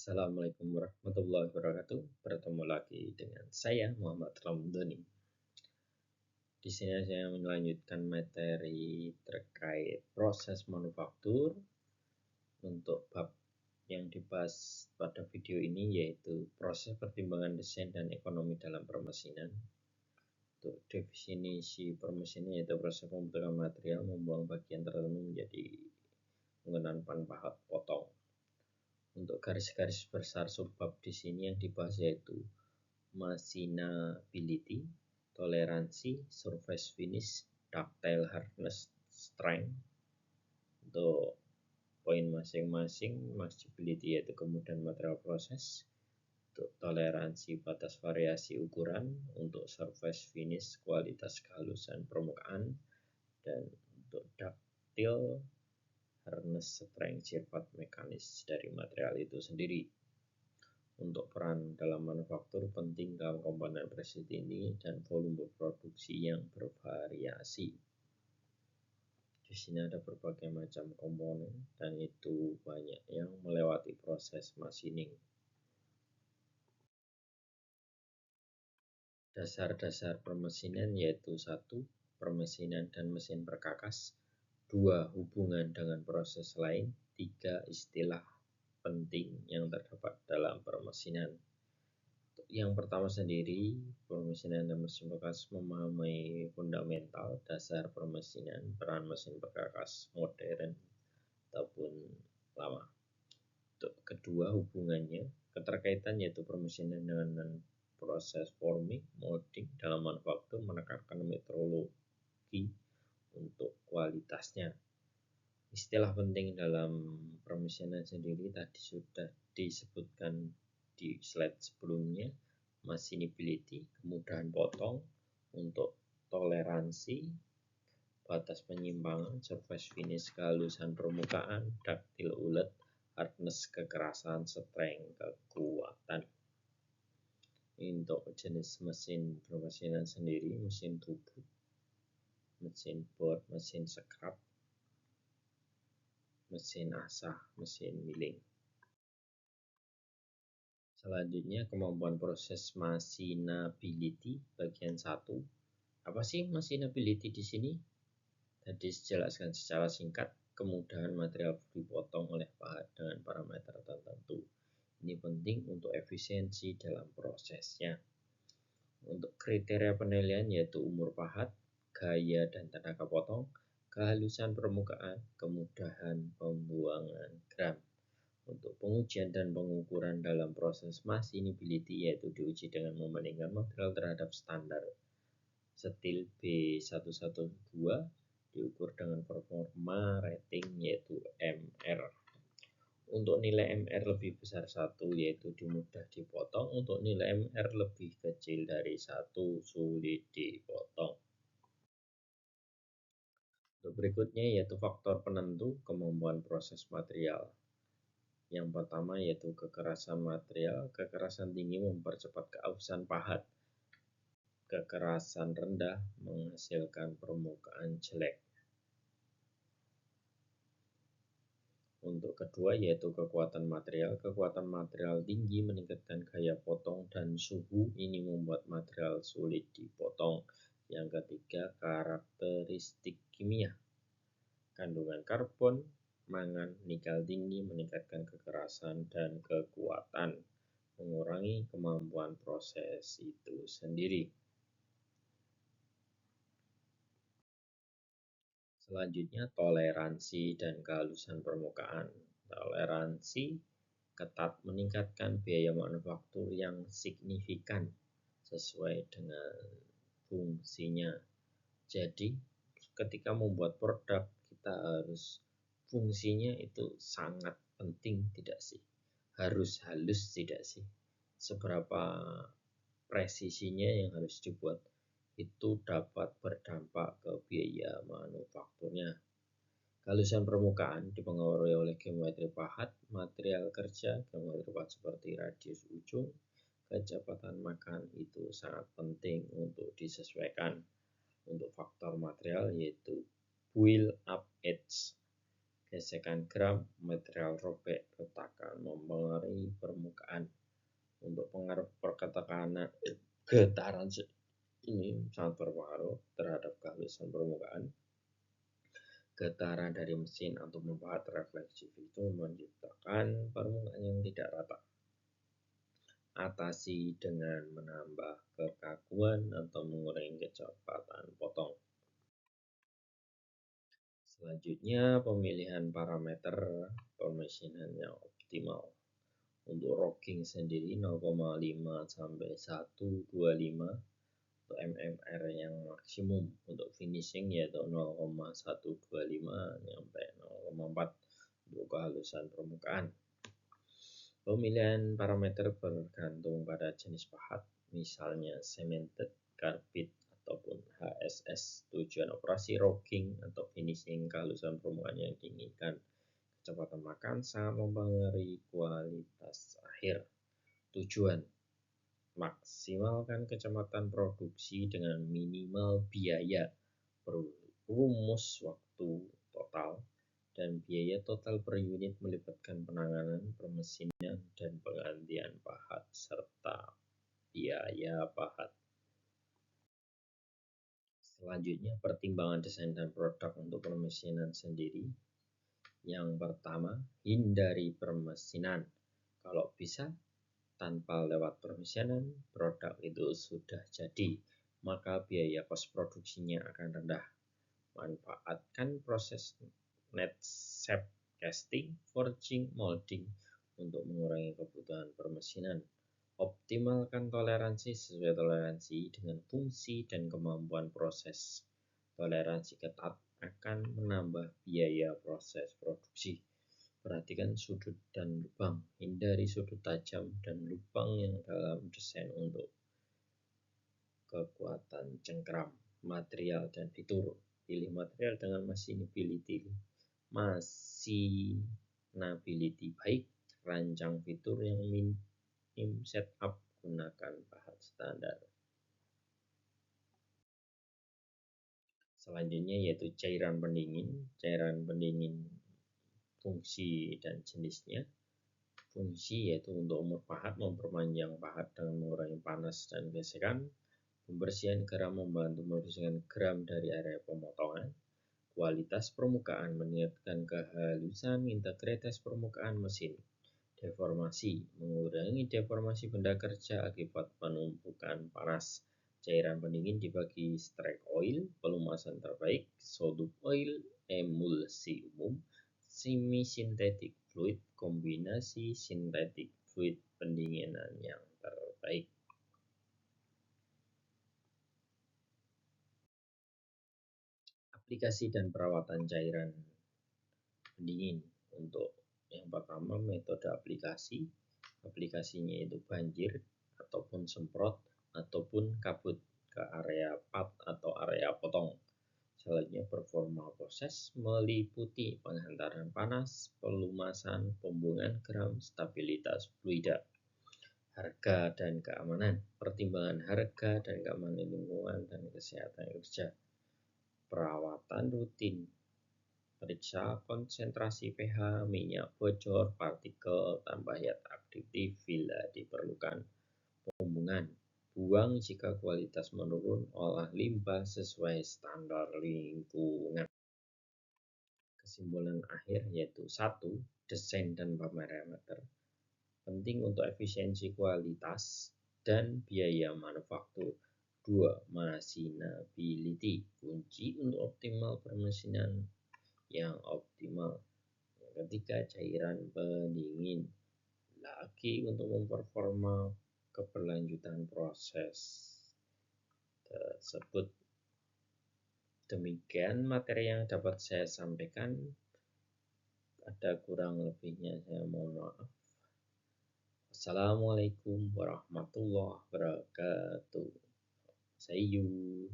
Assalamualaikum warahmatullahi wabarakatuh. Bertemu lagi dengan saya Muhammad Ramdhani. Di sini saya melanjutkan materi terkait proses manufaktur untuk bab yang dibahas pada video ini, yaitu proses pertimbangan desain dan ekonomi dalam permesinan. Untuk definisi permesinan yaitu proses pembentukan material membuang bagian tertentu menjadi penggunaan pahat potong. Untuk garis-garis besar subbab di sini yang dibahas yaitu machinability, toleransi, surface finish, ductile hardness, strength. Untuk poin masing-masing, machinability yaitu kemudahan material proses, untuk toleransi batas variasi ukuran, untuk surface finish kualitas kehalusan permukaan, dan untuk ductile hardness, strength sifat mekanis dari material itu sendiri. Untuk peran dalam manufaktur penting dalam komponen presi tinggi dan volume produksi yang bervariasi. Di sini ada berbagai macam komponen dan itu banyak yang melewati proses machining. Dasar-dasar permesinan yaitu 1. Permesinan dan mesin perkakas. 2. Hubungan dengan proses lain. 3. Istilah penting yang terdapat dalam permesinan. Yang pertama sendiri, permesinan dan mesin perkakas memahami fundamental dasar permesinan, peran mesin perkakas modern ataupun lama. Untuk kedua, hubungannya, keterkaitan yaitu permesinan dengan proses forming, molding dalam manufaktur, menekankan metrologi untuk kualitasnya. Istilah penting dalam permesinan sendiri tadi sudah disebutkan di slide sebelumnya. Machinability, kemudahan potong, untuk toleransi, batas penyimpangan, surface finish kehalusan permukaan, ductile ulet, hardness kekerasan, strength kekuatan. Untuk jenis mesin permesinan sendiri, mesin tubuh, mesin bor, mesin scrap, mesin asah, mesin milling. Selanjutnya, kemampuan proses machinability bagian 1. Apa sih machinability di sini? Tadi dijelaskan secara singkat, kemudahan material dipotong oleh pahat dengan parameter tertentu. Ini penting untuk efisiensi dalam prosesnya. Untuk kriteria penilaian yaitu umur pahat, gaya dan tenaga potong, kehalusan permukaan, kemudahan pembuangan gram. Untuk pengujian dan pengukuran dalam proses machinability yaitu diuji dengan membandingkan material terhadap standar steel B112, diukur dengan performa rating yaitu MR. Untuk nilai MR lebih besar 1 yaitu mudah dipotong, untuk nilai MR lebih kecil dari 1 sulit dipotong. Untuk berikutnya yaitu faktor penentu kemampuan proses material. Yang pertama yaitu kekerasan material. Kekerasan tinggi mempercepat keausan pahat. Kekerasan rendah menghasilkan permukaan jelek. Untuk kedua yaitu kekuatan material. Kekuatan material tinggi meningkatkan gaya potong dan suhu. Ini membuat material sulit dipotong. Yang ketiga, karakteristik kimia. Kandungan karbon, mangan, nikel tinggi meningkatkan kekerasan dan kekuatan, mengurangi kemampuan proses itu sendiri. Selanjutnya, toleransi dan kehalusan permukaan. Toleransi ketat meningkatkan biaya manufaktur yang signifikan sesuai dengan fungsinya. Jadi, ketika membuat produk, kita harus fungsinya itu sangat penting tidak sih? Harus halus tidak sih? Seberapa presisinya yang harus dibuat itu dapat berdampak ke biaya manufakturnya. Kehalusan permukaan dipengaruhi oleh geometri pahat, material kerja, geometri pahat seperti radius ujung, kecepatan makan itu sangat penting untuk disesuaikan. Untuk faktor material yaitu build up edge, Gesekan gram, material robek, retakan mempengaruhi permukaan. Untuk pengaruh pertekanan getaran ini sangat berpengaruh terhadap kehalusan permukaan. Getaran dari mesin atau membuat refleksif itu menciptakan permukaan yang tidak rata. Atasi dengan menambah kekakuan atau mengurangi kecepatan potong. Selanjutnya, pemilihan parameter pemesinan yang optimal. Untuk rocking sendiri 0,5 sampai 125 untuk MMR yang maksimum. Untuk finishing yaitu 0,125 sampai 0,4 untuk kehalusan permukaan. Pemilihan parameter bergantung pada jenis pahat, misalnya cemented, carbide, ataupun HSS. Tujuan operasi rocking atau finishing kehalusan permukaan yang diinginkan. Kecepatan makan sangat mempengaruhi kualitas akhir. Tujuan maksimalkan kecepatan produksi dengan minimal biaya. Rumus waktu total dan biaya total per unit melibatkan penanganan, permesinan, dan penggantian pahat serta biaya pahat. Selanjutnya, pertimbangan desain dan produk untuk permesinan sendiri. Yang pertama, hindari permesinan. Kalau bisa, tanpa lewat permesinan, produk itu sudah jadi, maka biaya kos produksinya akan rendah. Manfaatkan proses net shape casting, forging, molding untuk mengurangi kebutuhan permesinan. Optimalkan toleransi sesuai toleransi dengan fungsi dan kemampuan proses. Toleransi ketat akan menambah biaya proses produksi. Perhatikan sudut dan lubang, hindari sudut tajam dan lubang yang dalam desain untuk kekuatan cengkram. Material dan fitur. Pilih material dengan masinability baik, rancang fitur yang minim setup, gunakan pahat standar. Selanjutnya yaitu cairan pendingin. Cairan pendingin fungsi dan jenisnya. Fungsi yaitu untuk umur pahat, memperpanjang pahat dengan mengurangi panas dan gesekan. Pembersihan gram membantu membersihkan gram dari area pemotongan. Kualitas permukaan meningkatkan kehalusan integritas permukaan mesin. Deformasi mengurangi deformasi benda kerja akibat penumpukan panas. Cairan pendingin dibagi strike oil, pelumasan terbaik, solid oil, emulsi umum, semi sintetik fluid, kombinasi sintetik fluid pendinginan yang terbaik. Aplikasi dan perawatan cairan pendingin. Untuk yang pertama, metode aplikasi. Aplikasinya itu banjir ataupun semprot ataupun kabut ke area part atau area potong. Selanjutnya, performa proses meliputi penghantaran panas, pelumasan, pembuangan gram, stabilitas fluida. Harga dan keamanan. Pertimbangan harga dan keamanan lingkungan dan kesehatan kerja. Perawatan rutin. Periksa konsentrasi pH, minyak bocor, partikel, tambahiyat aktif bila diperlukan. Pembuangan. Buang jika kualitas menurun, olah limbah sesuai standar lingkungan. Kesimpulan akhir yaitu 1. Desain dan parameter. Penting untuk efisiensi kualitas dan biaya manufaktur. 2. Masinability. Kunci untuk optimal permesinan yang optimal. Yang ketiga, cairan pendingin. Lagi untuk memperforma keberlanjutan proses tersebut. Demikian materi yang dapat saya sampaikan. Ada kurang lebihnya saya mohon maaf. Assalamualaikum warahmatullahi wabarakatuh. See you.